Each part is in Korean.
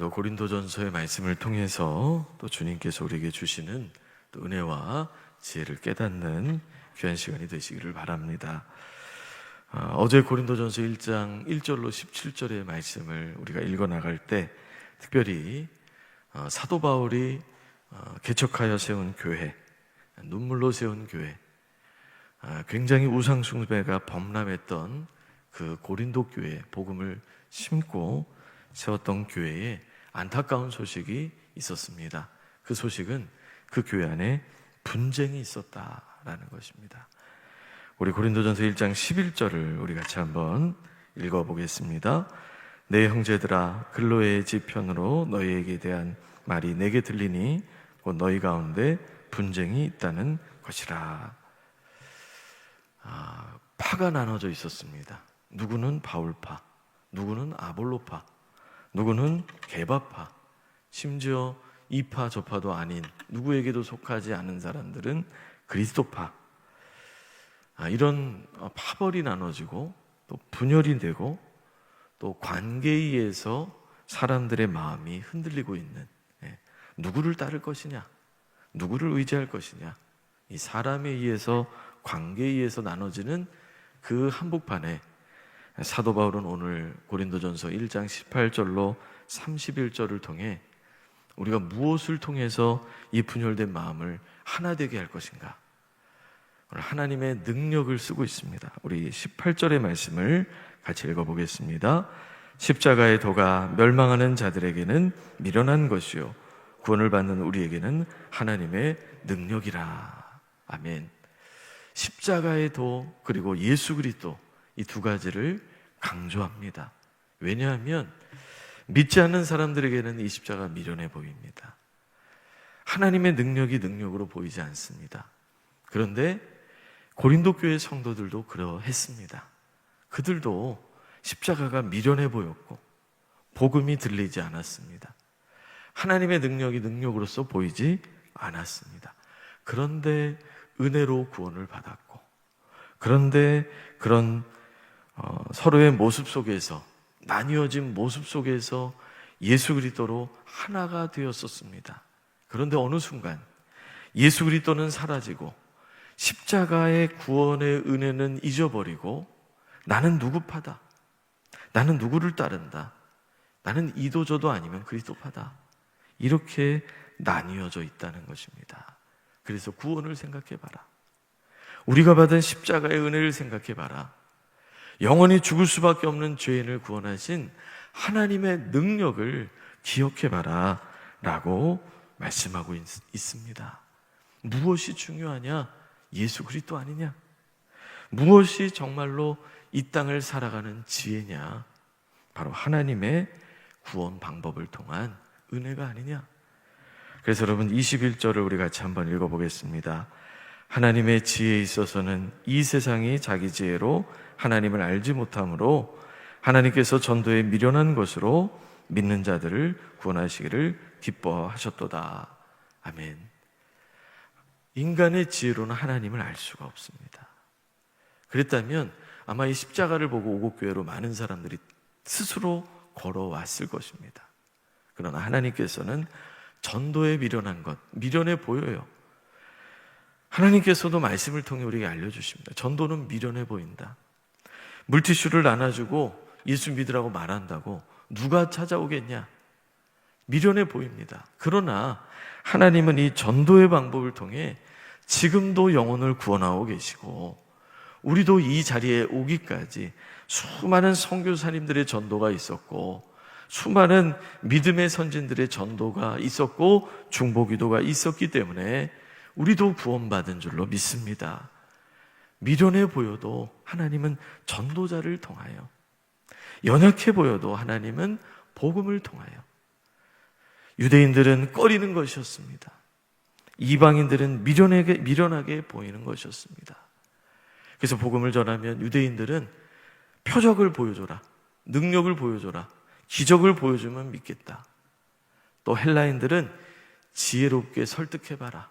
오늘도 고린도전서의 말씀을 통해서 또 주님께서 우리에게 주시는 또 은혜와 지혜를 깨닫는 귀한 시간이 되시기를 바랍니다. 어제 고린도전서 1장 1절로 17절의 말씀을 우리가 읽어 나갈 때 특별히 사도 바울이 개척하여 세운 교회, 눈물로 세운 교회, 굉장히 우상 숭배가 범람했던 그 고린도 교회, 복음을 심고 세웠던 교회에 안타까운 소식이 있었습니다. 그 소식은 그 교회 안에 분쟁이 있었다라는 것입니다. 우리 고린도전서 1장 11절을 우리 같이 한번 읽어보겠습니다. 내 형제들아, 글로의 집 편으로 너희에게 대한 말이 내게 들리니 곧 너희 가운데 분쟁이 있다는 것이라. 파가 나눠져 있었습니다. 누구는 바울파, 누구는 아볼로파, 누구는 게바파, 심지어 이파 저파도 아닌 누구에게도 속하지 않은 사람들은 그리스도파. 이런 파벌이 나눠지고 또 분열이 되고 또 관계에 의해서 사람들의 마음이 흔들리고 있는, 누구를 따를 것이냐, 누구를 의지할 것이냐, 이 사람에 의해서, 관계에 의해서 나눠지는 그 한복판에 사도 바울은 오늘 고린도전서 1장 18절로 31절을 통해 우리가 무엇을 통해서 이 분열된 마음을 하나 되게 할 것인가, 오늘 하나님의 능력을 쓰고 있습니다. 우리 18절의 말씀을 같이 읽어보겠습니다. 십자가의 도가 멸망하는 자들에게는 미련한 것이요 구원을 받는 우리에게는 하나님의 능력이라. 아멘. 십자가의 도 그리고 예수 그리스도, 이 두 가지를 강조합니다. 왜냐하면 믿지 않는 사람들에게는 이 십자가 미련해 보입니다. 하나님의 능력이 능력으로 보이지 않습니다. 그런데 고린도 교회 성도들도 그러했습니다. 그들도 십자가가 미련해 보였고 복음이 들리지 않았습니다. 하나님의 능력이 능력으로서 보이지 않았습니다. 그런데 은혜로 구원을 받았고, 그런데 그런 서로의 모습 속에서, 나뉘어진 모습 속에서 예수 그리스도로 하나가 되었었습니다. 그런데 어느 순간 예수 그리스도는 사라지고 십자가의 구원의 은혜는 잊어버리고 나는 누구파다, 나는 누구를 따른다, 나는 이도저도 아니면 그리스도파다, 이렇게 나뉘어져 있다는 것입니다. 그래서 구원을 생각해봐라. 우리가 받은 십자가의 은혜를 생각해봐라. 영원히 죽을 수밖에 없는 죄인을 구원하신 하나님의 능력을 기억해봐라 라고 말씀하고 있습니다. 무엇이 중요하냐? 예수 그리스도 아니냐? 무엇이 정말로 이 땅을 살아가는 지혜냐? 바로 하나님의 구원 방법을 통한 은혜가 아니냐? 그래서 여러분 21절을 우리 같이 한번 읽어보겠습니다. 하나님의 지혜에 있어서는 이 세상이 자기 지혜로 하나님을 알지 못하므로 하나님께서 전도에 미련한 것으로 믿는 자들을 구원하시기를 기뻐하셨도다. 아멘. 인간의 지혜로는 하나님을 알 수가 없습니다. 그랬다면 아마 이 십자가를 보고 오곡교회로 많은 사람들이 스스로 걸어왔을 것입니다. 그러나 하나님께서는 전도에 미련한 것, 미련해 보여요. 하나님께서도 말씀을 통해 우리에게 알려주십니다. 전도는 미련해 보인다. 물티슈를 나눠주고 예수 믿으라고 말한다고 누가 찾아오겠냐? 미련해 보입니다. 그러나 하나님은 이 전도의 방법을 통해 지금도 영혼을 구원하고 계시고, 우리도 이 자리에 오기까지 수많은 선교사님들의 전도가 있었고, 수많은 믿음의 선진들의 전도가 있었고, 중보기도가 있었기 때문에 우리도 구원받은 줄로 믿습니다. 미련해 보여도 하나님은 전도자를 통하여, 연약해 보여도 하나님은 복음을 통하여, 유대인들은 꺼리는 것이었습니다. 이방인들은 미련하게 보이는 것이었습니다. 그래서 복음을 전하면 유대인들은 표적을 보여줘라, 능력을 보여줘라, 기적을 보여주면 믿겠다. 또 헬라인들은 지혜롭게 설득해봐라,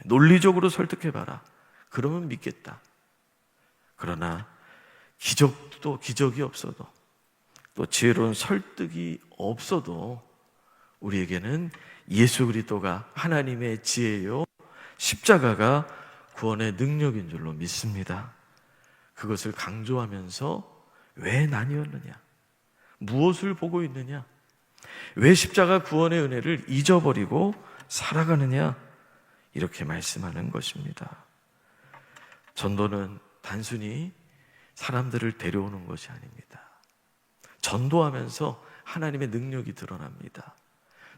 논리적으로 설득해봐라, 그러면 믿겠다. 그러나 기적이 없어도, 또 지혜로운 설득이 없어도 우리에게는 예수 그리스도가 하나님의 지혜요 십자가가 구원의 능력인 줄로 믿습니다. 그것을 강조하면서 왜 나뉘었느냐? 무엇을 보고 있느냐? 왜 십자가 구원의 은혜를 잊어버리고 살아가느냐? 이렇게 말씀하는 것입니다. 전도는 단순히 사람들을 데려오는 것이 아닙니다. 전도하면서 하나님의 능력이 드러납니다.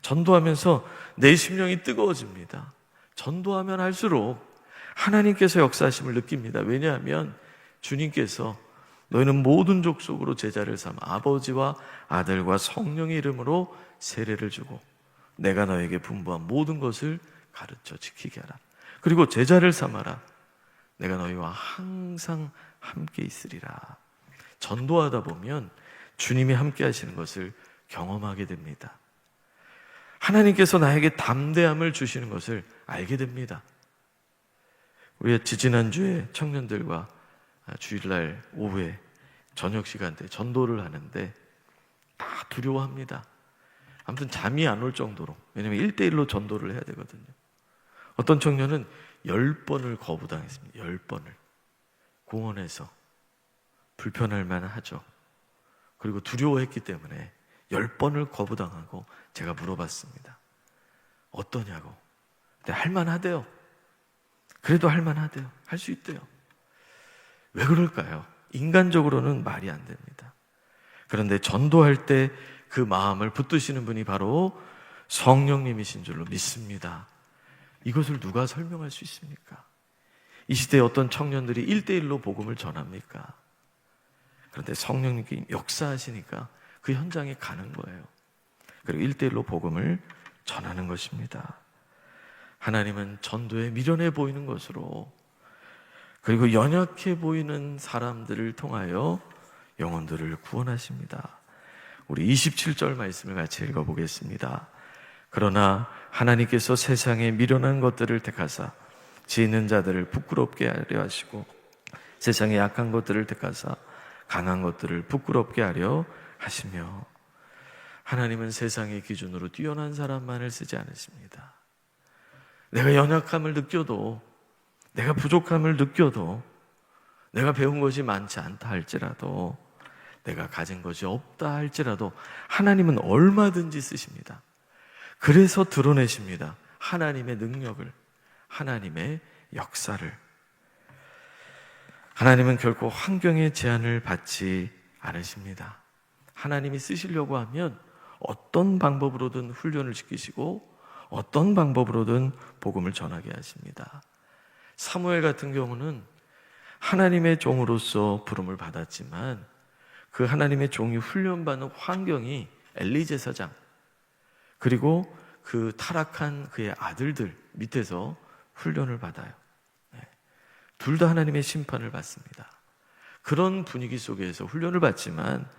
전도하면서 내 심령이 뜨거워집니다. 전도하면 할수록 하나님께서 역사하심을 느낍니다. 왜냐하면 주님께서 너희는 모든 족속으로 제자를 삼아 아버지와 아들과 성령의 이름으로 세례를 주고 내가 너에게 분부한 모든 것을 가르쳐 지키게 하라. 그리고 제자를 삼아라. 내가 너희와 항상 함께 있으리라. 전도하다 보면 주님이 함께 하시는 것을 경험하게 됩니다. 하나님께서 나에게 담대함을 주시는 것을 알게 됩니다. 우리가 지지난주에 청년들과 주일날 오후에 저녁 시간대 전도를 하는데 다 두려워합니다. 아무튼 잠이 안 올 정도로. 왜냐하면 1대1로 전도를 해야 되거든요. 어떤 청년은 10번을 거부당했습니다. 10번을. 공원에서. 불편할 만하죠. 그리고 두려워했기 때문에 10번을 거부당하고 제가 물어봤습니다. 어떠냐고. 근데 할만하대요. 그래도 할만하대요. 할 수 있대요. 왜 그럴까요? 인간적으로는 말이 안 됩니다. 그런데 전도할 때 그 마음을 붙드시는 분이 바로 성령님이신 줄로 믿습니다. 이것을 누가 설명할 수 있습니까? 이 시대에 어떤 청년들이 1대1로 복음을 전합니까? 그런데 성령님이 역사하시니까 그 현장에 가는 거예요. 그리고 1대1로 복음을 전하는 것입니다. 하나님은 전도에 미련해 보이는 것으로 그리고 연약해 보이는 사람들을 통하여 영혼들을 구원하십니다. 우리 27절 말씀을 같이 읽어보겠습니다. 그러나 하나님께서 세상에 미련한 것들을 택하사 지혜 있는 자들을 부끄럽게 하려 하시고 세상에 약한 것들을 택하사 강한 것들을 부끄럽게 하려 하시며 하나님은 세상의 기준으로 뛰어난 사람만을 쓰지 않으십니다. 내가 연약함을 느껴도 내가 부족함을 느껴도 내가 배운 것이 많지 않다 할지라도 내가 가진 것이 없다 할지라도 하나님은 얼마든지 쓰십니다. 그래서 드러내십니다. 하나님의 능력을, 하나님의 역사를. 하나님은 결코 환경의 제한을 받지 않으십니다. 하나님이 쓰시려고 하면 어떤 방법으로든 훈련을 시키시고 어떤 방법으로든 복음을 전하게 하십니다. 사무엘 같은 경우는 하나님의 종으로서 부름을 받았지만 그 하나님의 종이 훈련받는 환경이 엘리 제사장 그리고 그 타락한 그의 아들들 밑에서 훈련을 받아요. 둘 다 하나님의 심판을 받습니다. 그런 분위기 속에서 훈련을 받지만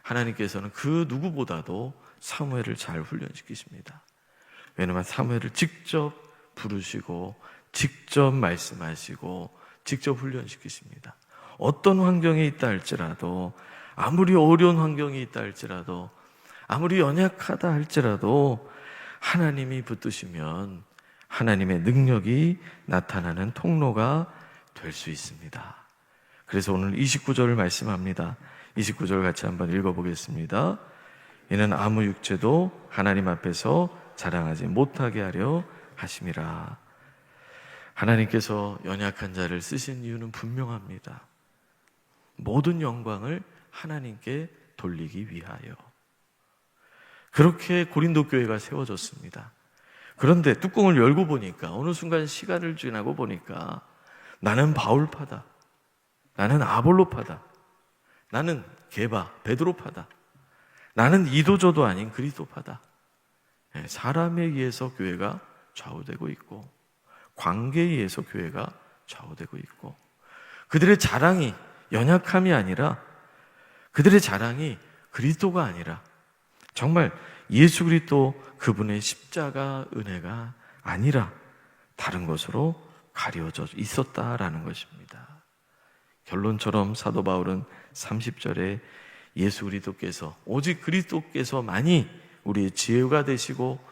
하나님께서는 그 누구보다도 사무엘을 잘 훈련시키십니다. 왜냐하면 사무엘을 직접 부르시고 직접 말씀하시고 직접 훈련시키십니다. 어떤 환경에 있다 할지라도 아무리 어려운 환경이 있다 할지라도 아무리 연약하다 할지라도 하나님이 붙드시면 하나님의 능력이 나타나는 통로가 될 수 있습니다. 그래서 오늘 29절을 말씀합니다. 29절 같이 한번 읽어보겠습니다. 이는 아무 육체도 하나님 앞에서 자랑하지 못하게 하려 하심이라. 하나님께서 연약한 자를 쓰신 이유는 분명합니다. 모든 영광을 하나님께 돌리기 위하여. 그렇게 고린도 교회가 세워졌습니다. 그런데 뚜껑을 열고 보니까 어느 순간 시간을 지나고 보니까 나는 바울파다, 나는 아볼로파다, 나는 게바, 베드로파다, 나는 이도저도 아닌 그리스도파다. 사람에 의해서 교회가 좌우되고 있고 관계에 의해서 교회가 좌우되고 있고 그들의 자랑이 연약함이 아니라 그들의 자랑이 그리스도가 아니라 정말 예수 그리스도 그분의 십자가 은혜가 아니라 다른 것으로 가려져 있었다라는 것입니다. 결론처럼 사도 바울은 30절에 예수 그리스도께서, 오직 그리스도께서만이 우리의 지혜가 되시고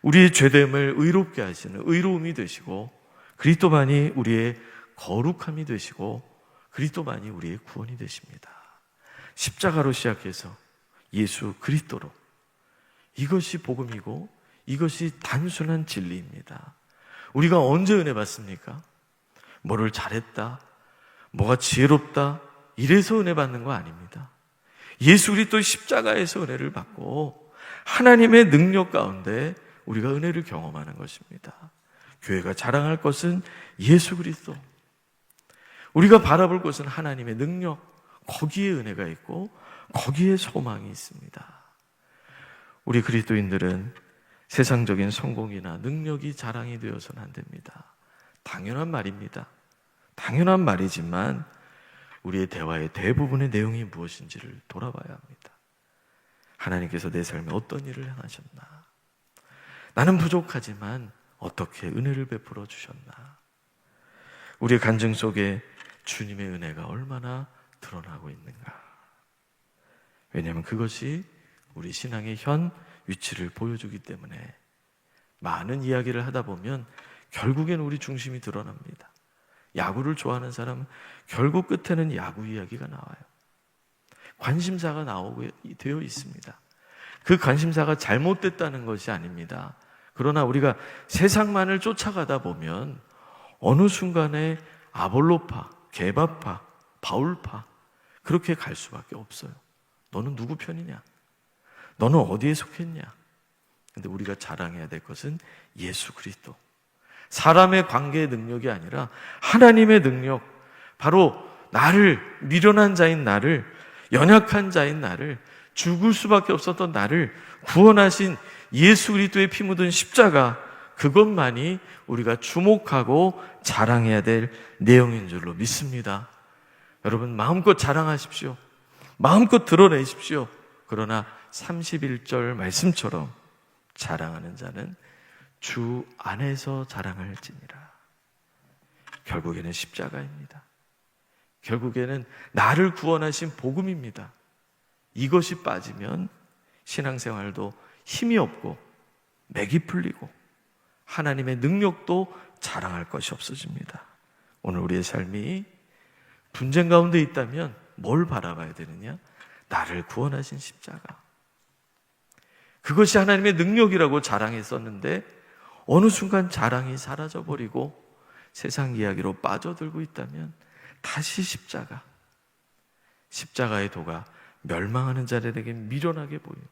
우리의 죄됨을 의롭게 하시는 의로움이 되시고, 그리스도만이 우리의 거룩함이 되시고, 그리스도만이 우리의 구원이 되십니다. 십자가로 시작해서 예수 그리스도로, 이것이 복음이고 이것이 단순한 진리입니다. 우리가 언제 은혜 받습니까? 뭐를 잘했다, 뭐가 지혜롭다, 이래서 은혜 받는 거 아닙니다. 예수 그리스도의 십자가에서 은혜를 받고 하나님의 능력 가운데 우리가 은혜를 경험하는 것입니다. 교회가 자랑할 것은 예수 그리스도, 우리가 바라볼 것은 하나님의 능력, 거기에 은혜가 있고 거기에 소망이 있습니다. 우리 그리스도인들은 세상적인 성공이나 능력이 자랑이 되어서는 안 됩니다. 당연한 말입니다. 당연한 말이지만 우리의 대화의 대부분의 내용이 무엇인지를 돌아봐야 합니다. 하나님께서 내 삶에 어떤 일을 행하셨나? 나는 부족하지만 어떻게 은혜를 베풀어 주셨나? 우리의 간증 속에 주님의 은혜가 얼마나 드러나고 있는가? 왜냐하면 그것이 우리 신앙의 현 위치를 보여주기 때문에 많은 이야기를 하다 보면 결국엔 우리 중심이 드러납니다. 야구를 좋아하는 사람은 결국 끝에는 야구 이야기가 나와요. 관심사가 나오게 되어 있습니다. 그 관심사가 잘못됐다는 것이 아닙니다. 그러나 우리가 세상만을 쫓아가다 보면 어느 순간에 아볼로파, 게바파, 바울파, 그렇게 갈 수밖에 없어요. 너는 누구 편이냐? 너는 어디에 속했냐? 근데 우리가 자랑해야 될 것은 예수 그리스도. 사람의 관계의 능력이 아니라 하나님의 능력, 바로 나를, 미련한 자인 나를, 연약한 자인 나를, 죽을 수밖에 없었던 나를 구원하신 예수 그리스도의 피 묻은 십자가, 그것만이 우리가 주목하고 자랑해야 될 내용인 줄로 믿습니다. 여러분, 마음껏 자랑하십시오. 마음껏 드러내십시오. 그러나 31절 말씀처럼 자랑하는 자는 주 안에서 자랑할지니라. 결국에는 십자가입니다. 결국에는 나를 구원하신 복음입니다. 이것이 빠지면 신앙생활도 힘이 없고 맥이 풀리고 하나님의 능력도 자랑할 것이 없어집니다. 오늘 우리의 삶이 분쟁 가운데 있다면 뭘 바라봐야 되느냐? 나를 구원하신 십자가. 그것이 하나님의 능력이라고 자랑했었는데 어느 순간 자랑이 사라져버리고 세상 이야기로 빠져들고 있다면 다시 십자가. 십자가의 도가 멸망하는 자들에게 미련하게 보여요.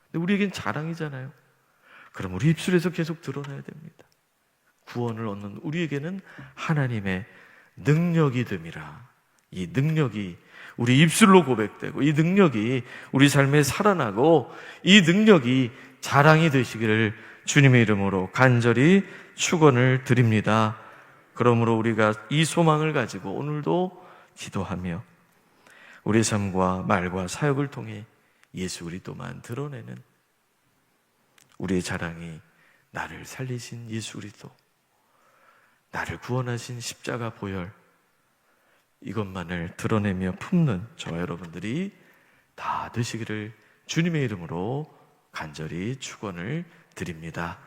근데 우리에겐 자랑이잖아요. 그럼 우리 입술에서 계속 드러나야 됩니다. 구원을 얻는 우리에게는 하나님의 능력이 됨이라. 이 능력이 우리 입술로 고백되고 이 능력이 우리 삶에 살아나고 이 능력이 자랑이 되시기를 주님의 이름으로 간절히 축원을 드립니다. 그러므로 우리가 이 소망을 가지고 오늘도 기도하며 우리의 삶과 말과 사역을 통해 예수 그리스도만 드러내는 우리의 자랑이 나를 살리신 예수 그리스도, 나를 구원하신 십자가 보혈, 이것만을 드러내며 품는 저와 여러분들이 다 되시기를 주님의 이름으로 간절히 축원을 드립니다.